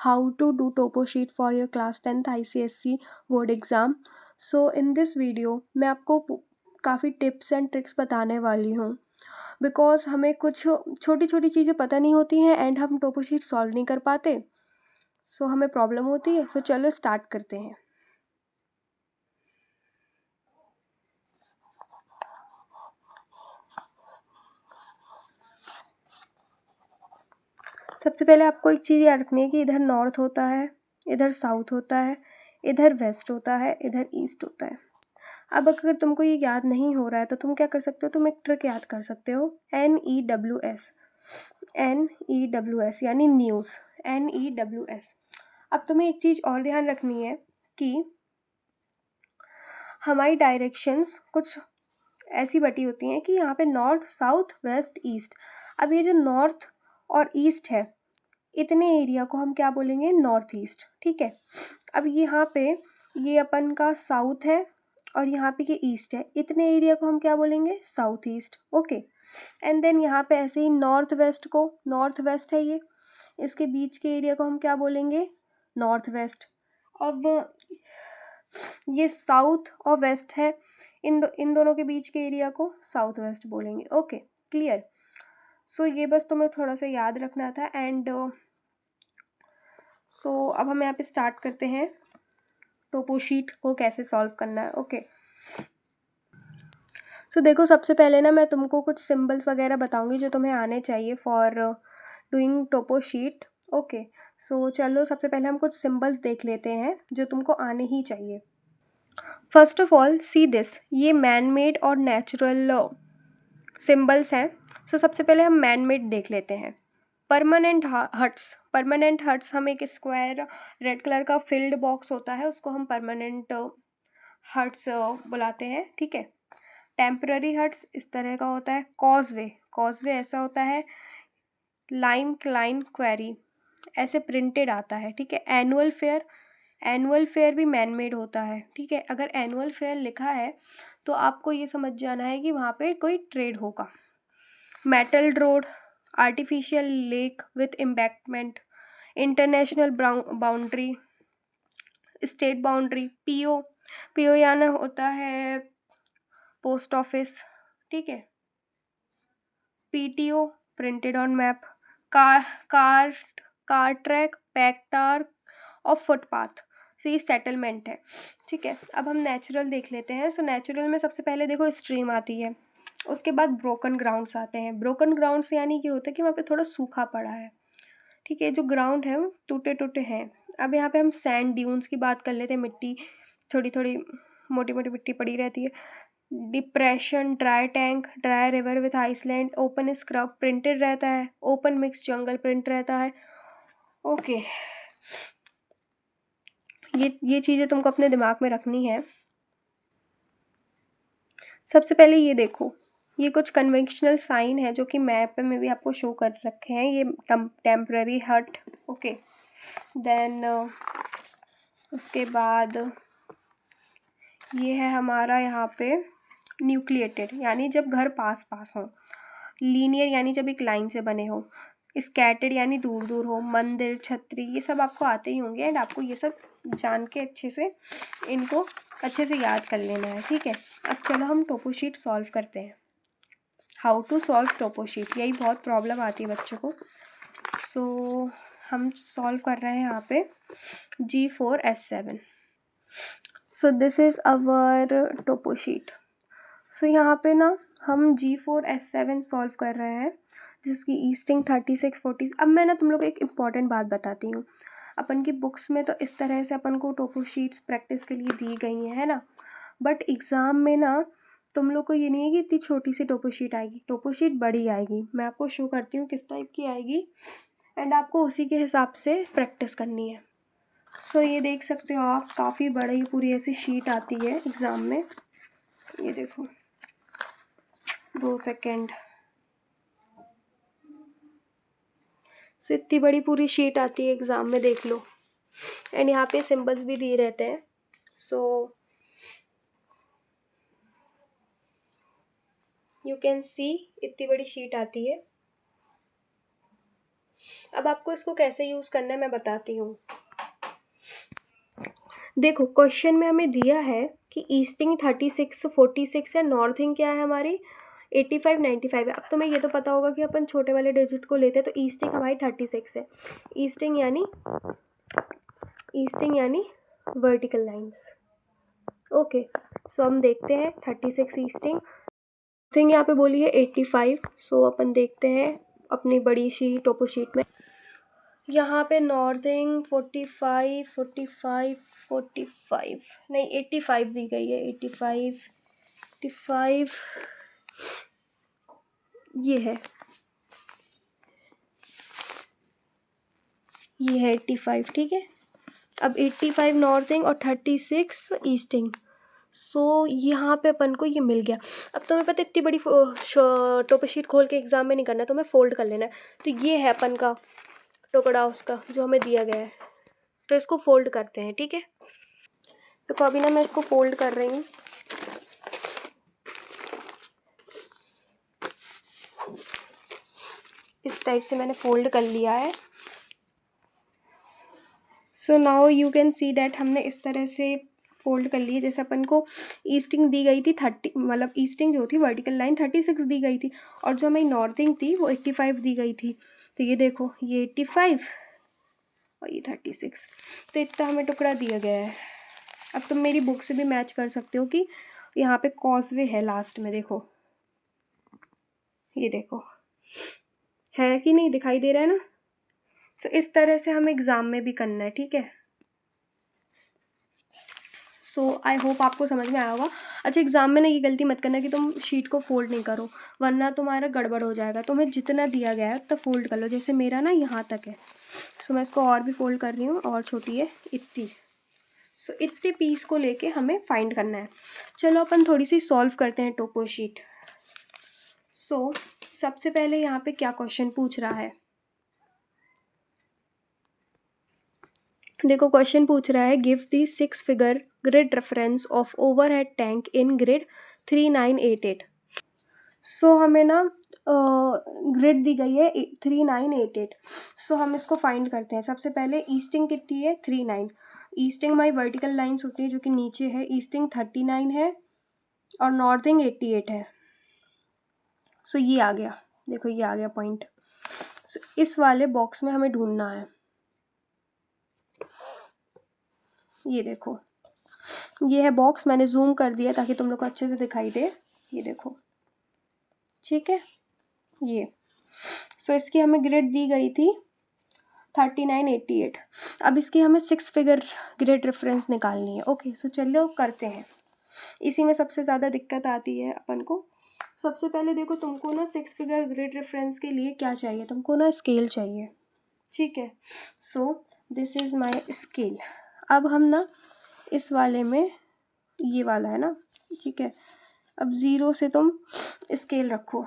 how to do topo sheet for your class 10th ICSE board exam. So in this video मैं आपको काफ़ी tips and tricks बताने वाली हूँ, because हमें कुछ छोटी छोटी चीज़ें पता नहीं होती हैं एंड हम टोपो शीट सॉल्व नहीं कर पाते, सो हमें प्रॉब्लम होती है. सो चलो स्टार्ट करते हैं. सबसे पहले आपको एक चीज़ याद रखनी है कि इधर नॉर्थ होता है, इधर साउथ होता है, इधर वेस्ट होता है, इधर ईस्ट होता है. अब अगर तुमको ये याद नहीं हो रहा है तो तुम क्या कर सकते हो, तुम एक ट्रिक याद कर सकते हो. NEWS, NEWS यानी न्यूज़, NEWS. अब तुम्हें एक चीज़ और ध्यान रखनी है कि हमारी डायरेक्शंस कुछ ऐसी बटी होती हैं कि यहाँ पे नॉर्थ, साउथ, वेस्ट, ईस्ट. अब ये जो नॉर्थ और ईस्ट है, इतने एरिया को हम क्या बोलेंगे, नॉर्थ ईस्ट. ठीक है. अब यहाँ पे ये अपन का साउथ है और यहाँ पे ये ईस्ट है, इतने एरिया को हम क्या बोलेंगे, south east. Okay. And then यहाँ पे ऐसे ही नॉर्थ वेस्ट को, नॉर्थ वेस्ट है ये, इसके बीच के एरिया को हम क्या बोलेंगे, नॉर्थ वेस्ट. अब ये साउथ और वेस्ट है, इन दोनों के बीच के एरिया को साउथ वेस्ट बोलेंगे. Okay, clear. सो ये बस तुम्हें थोड़ा सा याद रखना था. एंड सो अब हम यहाँ पे स्टार्ट करते हैं टोपो शीट को कैसे सॉल्व करना है. ओके. सो देखो, सबसे पहले ना मैं तुमको कुछ सिंबल्स वगैरह बताऊंगी जो तुम्हें आने चाहिए for doing Toppo sheet. Okay. सो चलो सबसे पहले हम कुछ सिंबल्स देख लेते हैं जो तुमको आने ही चाहिए. First of all see this, ये मैन मेड और नेचुरल सिंबल्स हैं. सो सबसे पहले हम मैन मेड देख लेते हैं. परमानेंट हट्स, परमानेंट हट्स, हम एक स्क्वायर रेड कलर का फिल्ड बॉक्स होता है, उसको हम परमानेंट हट्स बुलाते हैं. ठीक है. टेम्पररी हट्स इस तरह का होता है. कॉजवे, कॉजवे ऐसा होता है. लाइम क्लाइन क्वेरी ऐसे प्रिंटेड आता है. ठीक है. एनुअल फेयर, एनुअल फेयर भी मैन मेड होता है. ठीक है. अगर एनुअल फेयर लिखा है तो आपको ये समझ जाना है कि वहाँ पे कोई ट्रेड होगा. Metal road, artificial lake with embankment, international boundary, state boundary. PO, PO यानी होता है पोस्ट ऑफिस. ठीक है. PTO, printed on map. Car car track, पैक्टार और फुटपाथ से ये सेटलमेंट है. ठीक है. अब हम नेचुरल देख लेते हैं. सो नेचुरल में सबसे पहले देखो स्ट्रीम आती है, उसके बाद ब्रोकन ग्राउंड्स आते हैं. ब्रोकन ग्राउंड्स यानी कि होता है कि वहाँ पे थोड़ा सूखा पड़ा है. ठीक है. जो ग्राउंड है वो टूटे टूटे हैं. अब यहाँ पे हम सैंड ड्यून्स की बात कर लेते हैं. मिट्टी, थोड़ी थोड़ी मोटी मोटी मिट्टी पड़ी रहती है. Depression, dry tank, dry river with island, open scrub printed रहता है, ओपन मिक्स जंगल प्रिंट रहता है. ओके. ये चीज़ें तुमको अपने दिमाग में रखनी है. सबसे पहले ये देखो, ये कुछ कन्वेंशनल साइन है जो कि मैप पे में भी आपको शो कर रखे हैं. ये टेम्पररी हट. ओके. देन उसके बाद ये है हमारा यहाँ पे न्यूक्लिएटेड, यानी जब घर पास पास हो. लीनियर यानी जब एक लाइन से बने हो. स्कैटर्ड यानी दूर दूर हो. मंदिर, छतरी, ये सब आपको आते ही होंगे एंड आपको ये सब जान के अच्छे से इनको अच्छे से याद कर लेना है. ठीक है. अब चलो हम टोपो शीट सॉल्व करते हैं. How to solve Toppo sheet, यही बहुत प्रॉब्लम आती है बच्चों को. सो हम सॉल्व कर रहे हैं यहाँ पे G4S7. So this is our topo sheet. So यहाँ पे ना हम G4S7 सॉल्व कर रहे हैं जिसकी ईस्टिंग 3640. अब मैं ना तुम लोग को एक इम्पॉर्टेंट बात बताती हूँ. अपन की बुक्स में तो इस तरह से अपन को टोपो शीट्स प्रैक्टिस के लिए दी गई हैं, है ना. बट एग्ज़ाम में ना तुम लोग को ये नहीं है कि इतनी छोटी सी टोपो शीट आएगी. टोपो शीट बड़ी आएगी. मैं आपको शो करती हूँ किस टाइप की आएगी एंड आपको उसी के हिसाब से प्रैक्टिस करनी है. सो ये देख सकते हो आप, काफ़ी बड़ी पूरी ऐसी शीट आती है एग्ज़ाम में. ये देखो, 2 सेकेंड. सो इतनी बड़ी पूरी शीट आती है एग्ज़ाम में, देख लो. एंड यहाँ पे सिंबल्स भी दिए रहते हैं. सो यू कैन सी, इतनी बड़ी शीट आती है. अब आपको इसको कैसे यूज़ करना है मैं बताती हूँ। देखो क्वेश्चन में हमें दिया है कि ईस्टिंग 36 46 है, नॉर्थिंग क्या है हमारी 85 95 है। अब तुम्हें ये तो पता होगा कि अपन छोटे वाले डिजिट को लेते हैं, तो ईस्टिंग हमारी 36 है। ईस्टिंग यानी वर्टिकल लाइंस। ओके, सो हम देखते हैं 36 ईस्टिंग। थिंग यहाँ पे बोली है 85, सो अपन देखते हैं अपनी बड़ी सी टोपो शीट में। यहाँ पे नॉर्थिंग 45 45 45 नहीं 85 दी गई है, 85 85 ये है 85, ठीक है। अब 85 नॉर्थिंग और 36 ईस्टिंग, सो यहाँ पे अपन को ये मिल गया। अब तुम्हें पता इतनी बड़ी टोपो शीट खोल के एग्जाम में नहीं करना, तुम्हें फोल्ड कर लेना है। तो ये है अपन का टुकड़ा उसका जो हमें दिया गया है, तो इसको फोल्ड करते हैं, ठीक है। तो अभी ना मैं इसको फोल्ड कर रही हूँ। इस टाइप से मैंने फोल्ड कर लिया है। So now you can see that हमने इस तरह से फोल्ड कर लिए। जैसे अपन को ईस्टिंग दी गई थी 30, मतलब ईस्टिंग जो थी वर्टिकल लाइन 36 दी गई थी, और जो हमारी नॉर्थिंग थी वो 85 दी गई थी। तो ये देखो ये 85 और ये 36, तो इतना हमें टुकड़ा दिया गया है। अब तुम मेरी बुक से भी मैच कर सकते हो कि यहाँ पे कॉजवे है लास्ट में, देखो ये देखो है कि नहीं, दिखाई दे रहा है ना। सो इस तरह से हमें एग्ज़ाम में भी करना है, ठीक है। सो आई होप आपको समझ में आया होगा। अच्छा, एग्ज़ाम में ना ये गलती मत करना कि तुम शीट को फोल्ड नहीं करो, वरना तुम्हारा गड़बड़ हो जाएगा। तुम्हें जितना दिया गया है उतना फोल्ड कर लो। जैसे मेरा ना यहाँ तक है, सो मैं इसको और भी फोल्ड कर रही हूँ, और छोटी है इतनी। सो इतने पीस को लेके हमें फाइंड करना है। चलो अपन थोड़ी सी सॉल्व करते हैं टोपो शीट। सो सबसे पहले यहाँ पे क्या क्वेश्चन पूछ रहा है, देखो क्वेश्चन पूछ रहा है give the 6 figure grid reference of overhead tank in grid 3988। सो हमें ना ग्रिड दी गई है 3988। सो हम इसको फाइंड करते हैं। सबसे पहले ईस्टिंग कितनी है 39। ईस्टिंग हमारी वर्टिकल लाइन्स होती है जो कि नीचे है। ईस्टिंग 39 है और नॉर्थिंग 88 है। सो ये आ गया, देखो ये आ गया पॉइंट। सो इस वाले बॉक्स में हमें ढूंढना है। ये देखो ये है बॉक्स, मैंने जूम कर दिया ताकि तुम लोग को अच्छे से दिखाई दे। ये देखो, ठीक है ये। सो इसकी हमें ग्रिड दी गई थी 3988। अब इसकी हमें 6 फिगर ग्रिड रेफरेंस निकालनी है। ओके, सो चलो करते हैं। इसी में सबसे ज़्यादा दिक्कत आती है अपन को। सबसे पहले देखो तुमको ना 6 फिगर ग्रिड रेफरेंस के लिए क्या चाहिए, तुमको ना स्केल चाहिए, ठीक है। सो दिस इज़ माय स्केल। अब हम ना इस वाले में, ये वाला है ना, ठीक है। अब 0 से तुम स्केल रखो।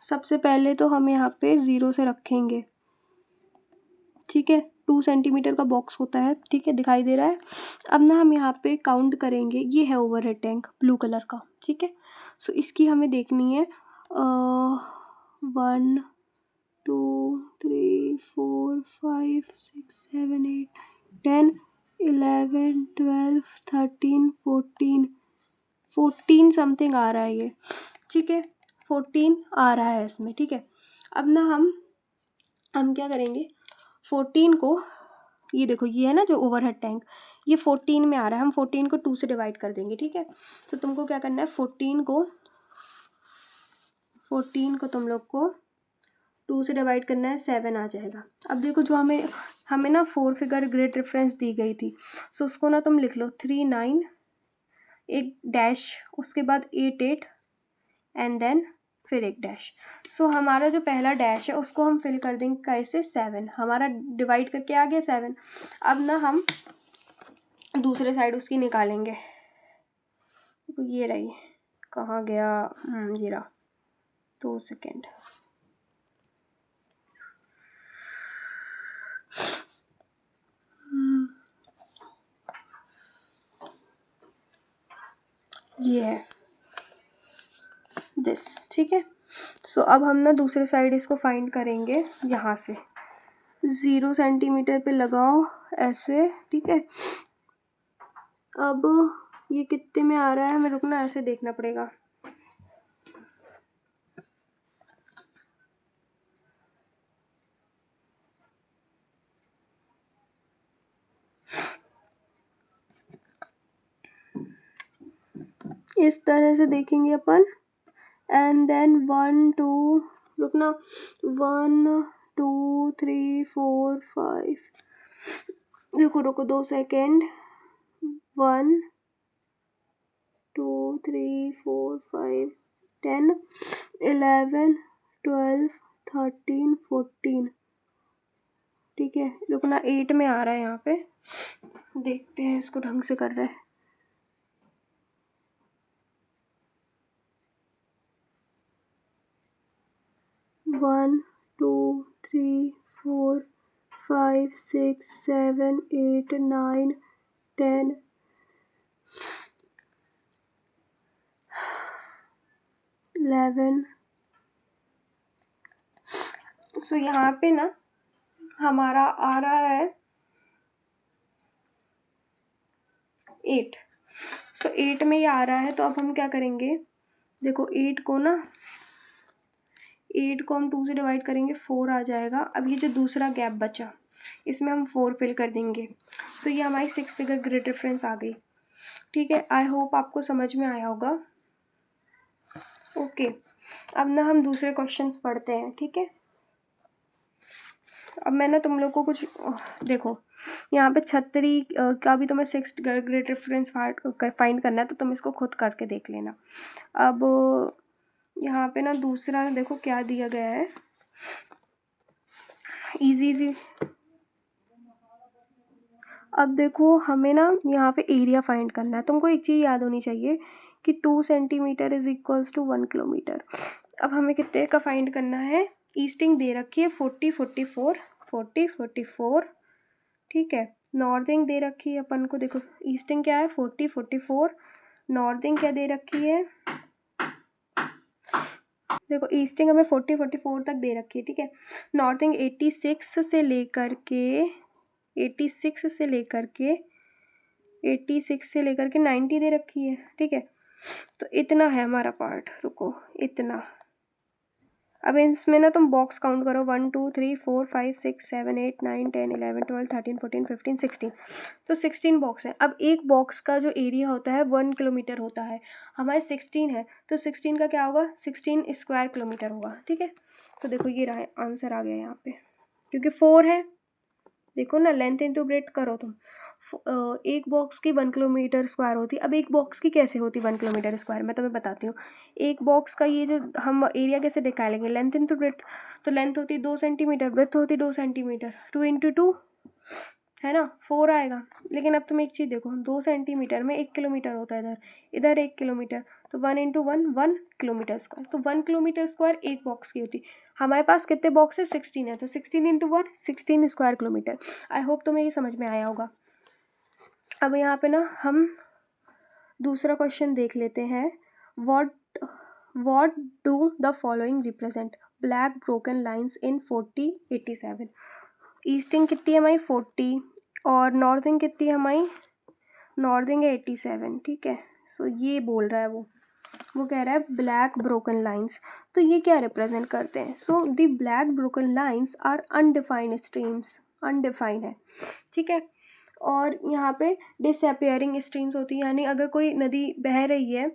सबसे पहले तो हम यहाँ पे 0 से रखेंगे, ठीक है। 2 सेंटीमीटर का बॉक्स होता है, ठीक है, दिखाई दे रहा है। अब ना हम यहाँ पे काउंट करेंगे। ये है ओवरहेड टैंक ब्लू कलर का, ठीक है। सो इसकी हमें देखनी है 1 2 3 4 5 6 7 8 10 11 12 13 14 14 समथिंग आ रहा है ये, ठीक है। 14 आ रहा है इसमें, ठीक है। अब ना हम क्या करेंगे, 14 को, ये देखो ये है ना जो ओवरहेड टैंक, ये 14 में आ रहा है। हम 14 को 2 से डिवाइड कर देंगे, ठीक है। तो तुमको क्या करना है, 14 को तुम लोग को 2 से डिवाइड करना है, 7 आ जाएगा। अब देखो जो हमें ना 4 फिगर ग्रिड रेफरेंस दी गई थी, सो उसको ना तुम लिख लो 39 एक डैश, उसके बाद 88 एंड देन फिर एक डैश। सो हमारा जो पहला डैश है उसको हम फिल कर देंगे कैसे, 7। हमारा डिवाइड करके आ गया 7। अब ना हम दूसरे साइड उसकी निकालेंगे। ये रही, कहाँ गया, ये रहा, 2 सेकेंड। ये है, दिस, ठीक है। सो अब हम ना दूसरे साइड इसको फाइंड करेंगे। यहाँ से 0 सेंटीमीटर पे लगाओ ऐसे, ठीक है। अब ये कितने में आ रहा है, मेरे को ना ऐसे देखना पड़ेगा। इस तरह से देखेंगे अपन। एंड देन 1 2, रुकना, 1 2 3 4 5, रुको रुको 2 सेकेंड, 1 2 3 4 5 10 11 12 13 14, ठीक है। रुकना, 8 में आ रहा है यहाँ पे, देखते हैं इसको ढंग से कर रहे हैं। 1 2 3 4 5 6 7 8 9 10 11। सो यहाँ पे ना हमारा आ रहा है 8। सो 8 में ये आ रहा है, तो अब हम क्या करेंगे, देखो 8 को हम 2 से डिवाइड करेंगे, 4 आ जाएगा। अब ये जो दूसरा गैप बचा, इसमें हम 4 फिल कर देंगे। सो ये हमारी 6 फिगर ग्रिड रेफरेंस आ गई, ठीक है। आई होप आपको समझ में आया होगा। ओके, अब ना हम दूसरे क्वेश्चंस पढ़ते हैं, ठीक है। अब मैं ना तुम लोग को कुछ देखो, यहाँ पे छतरी का भी तुम्हें 6 ग्रिड रेफरेंस फाइंड करना है, तो तुम इसको खुद करके देख लेना। अब यहाँ पे ना दूसरा देखो क्या दिया गया है, इजी। अब देखो हमें ना यहाँ पे एरिया फाइंड करना है। तुमको एक चीज़ याद होनी चाहिए कि 2 centimetre is equals to 1 kilometre. अब हमें कितने का फाइंड करना है, ईस्टिंग दे रखी है 40 44 40 44, ठीक है। नॉर्थिंग दे रखी है अपन को, देखो ईस्टिंग क्या है 40 44, नॉर्थिंग क्या दे रखी है, देखो ईस्टिंग हमें 40 44 तक दे रखी है, ठीक है। नॉर्थिंग 86 से लेकर के 90 दे रखी है, ठीक है। तो इतना है हमारा पार्ट, रुको इतना। अब इसमें ना तुम बॉक्स काउंट करो, 1 2 3 4 5 6 7 8 9 10 11 12 13 14 15 16, तो 16 बॉक्स है। अब एक बॉक्स का जो एरिया होता है 1 किलोमीटर होता है, हमारे 16 है, तो 16 का क्या होगा, 16 स्क्वायर किलोमीटर होगा, ठीक है। तो देखो ये रहा आंसर आ गया यहाँ पे, क्योंकि 4 है। देखो ना, लेंथ इंटू ब्रेड्थ करो तुम, एक बॉक्स की 1 किलोमीटर स्क्वायर होती है। अब एक बॉक्स की कैसे होती 1 किलोमीटर स्क्वायर, मैं तुम्हें बताती हूँ। एक बॉक्स का ये जो हम एरिया कैसे निकालेंगे, लेंथ इंटू ब्रेड्थ। तो लेंथ होती 2 सेंटीमीटर, ब्रेड्थ होती 2 सेंटीमीटर, 2 इंटू 2 है ना 4 आएगा। लेकिन अब तुम एक चीज़ देखो, 2 सेंटीमीटर में 1 किलोमीटर होता है, इधर 1 किलोमीटर, तो 1 इंटू 1 1 किलोमीटर स्क्वायर। तो 1 किलोमीटर स्क्वायर एक बॉक्स की होती। हमारे पास कितने बॉक्स है, 16 है, तो 16 into 1 16 square kilometre. I hope तुम्हें ये समझ में आया होगा। अब यहाँ पे ना हम दूसरा क्वेश्चन देख लेते हैं। What do the following represent, black broken lines in 40 87। Easting कितनी है हमारी 40, और नॉर्थिंग कितनी है हमारी, नॉर्थिंग है 87, ठीक है। सो ये बोल रहा है वो कह रहा है ब्लैक ब्रोकन लाइन्स। तो ये क्या रिप्रेजेंट करते हैं, so the black broken lines are undefined streams, undefined है, ठीक है। और यहाँ पे डिसअपियरिंग स्ट्रीम्स होती है, यानी अगर कोई नदी बह रही है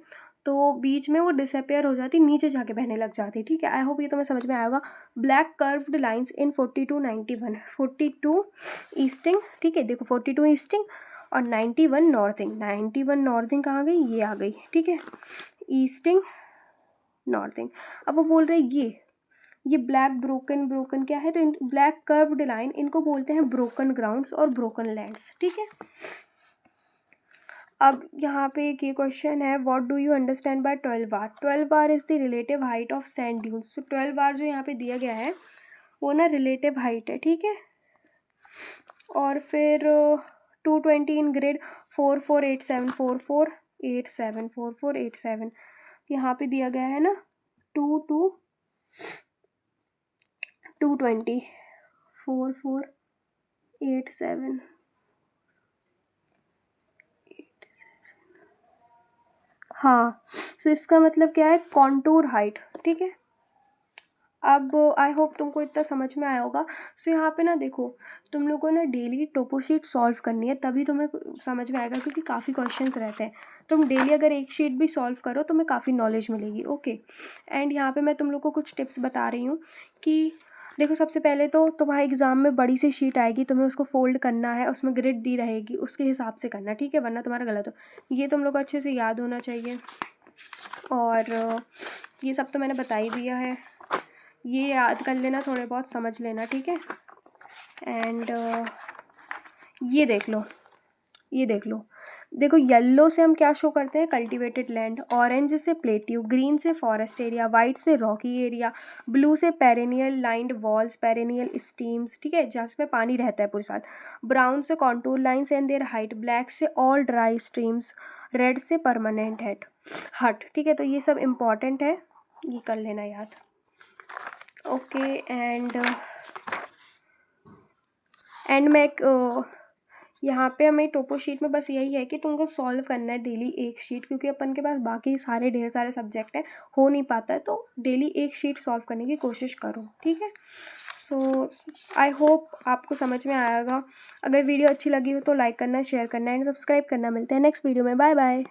तो बीच में वो डिसअपियर हो जाती, नीचे जाके बहने लग जाती, ठीक है। आई होप ये तुम्हें समझ में आएगा। Black curved lines in 42 91, 42 easting, ठीक है। देखो 42 ईस्टिंग और 91 नॉर्थिंग, 91 नॉर्थिंग कहाँ गई, ये आ गई, ठीक है, ईस्टिंग नॉर्थिंग। अब वो बोल रहे ये ब्लैक ब्रोकन क्या है, तो ब्लैक कर्व्ड लाइन इनको बोलते हैं ब्रोकन ग्राउंड्स और ब्रोकन लैंड्स, ठीक है। अब यहाँ पे एक ये क्वेश्चन है, what do you understand by 12 bar. 12 bar is the relative height of sand dunes. तो 12 बार जो यहाँ पे दिया गया है वो ना रिलेटिव हाइट है, ठीक है। और फिर 220 इन ग्रिड 4 4 8 7 4 4 8 7 4 4 8 7 यहाँ पे दिया गया है ना 220 4487 हाँ। सो इसका मतलब क्या है, कॉन्टूर हाइट, ठीक है। अब आई होप तुमको इतना समझ में आया होगा। सो यहाँ पे ना देखो, तुम लोगों को ना डेली टोपो शीट सॉल्व करनी है, तभी तुम्हें समझ में आएगा, क्योंकि काफ़ी क्वेश्चंस रहते हैं। तुम डेली अगर एक शीट भी सॉल्व करो तो तुम्हें काफ़ी नॉलेज मिलेगी। ओके, एंड यहाँ पे मैं तुम लोग को कुछ टिप्स बता रही हूँ कि देखो, सबसे पहले तो तुम्हारे एग्ज़ाम में बड़ी सी शीट आएगी, तुम्हें उसको फोल्ड करना है, उसमें ग्रिड दी रहेगी, उसके हिसाब से करना, ठीक है, वरना तुम्हारा गलत हो। ये तुम लोग को अच्छे से याद होना चाहिए। और ये सब तो मैंने बता ही दिया है, ये याद कर लेना, थोड़े बहुत समझ लेना, ठीक है। एंड ये देख लो, ये देख लो, देखो येलो से हम क्या शो करते हैं, कल्टीवेटेड लैंड, ऑरेंज से प्लेट्यू, ग्रीन से फॉरेस्ट एरिया, वाइट से रॉकी एरिया, ब्लू से perennial lined walls, perennial stems, ठीक है, जिसमें पानी रहता है पूरे साल, ब्राउन से contour lines and their height, black से ऑल ड्राई स्ट्रीम्स, रेड से परमानेंट हट, ठीक है। तो ये सब इम्पॉर्टेंट है, ये कर लेना याद। ओके, एंड मैं यहाँ पे हमें टोपो शीट में बस यही है कि तुमको सॉल्व करना है डेली एक शीट, क्योंकि अपन के पास बाकी सारे ढेर सारे सब्जेक्ट हैं, हो नहीं पाता है, तो डेली एक शीट सॉल्व करने की कोशिश करो, ठीक है। सो आई होप आपको समझ में आएगा। अगर वीडियो अच्छी लगी हो तो लाइक करना, शेयर करना एंड सब्सक्राइब करना। मिलते हैं नेक्स्ट वीडियो में, बाय बाय।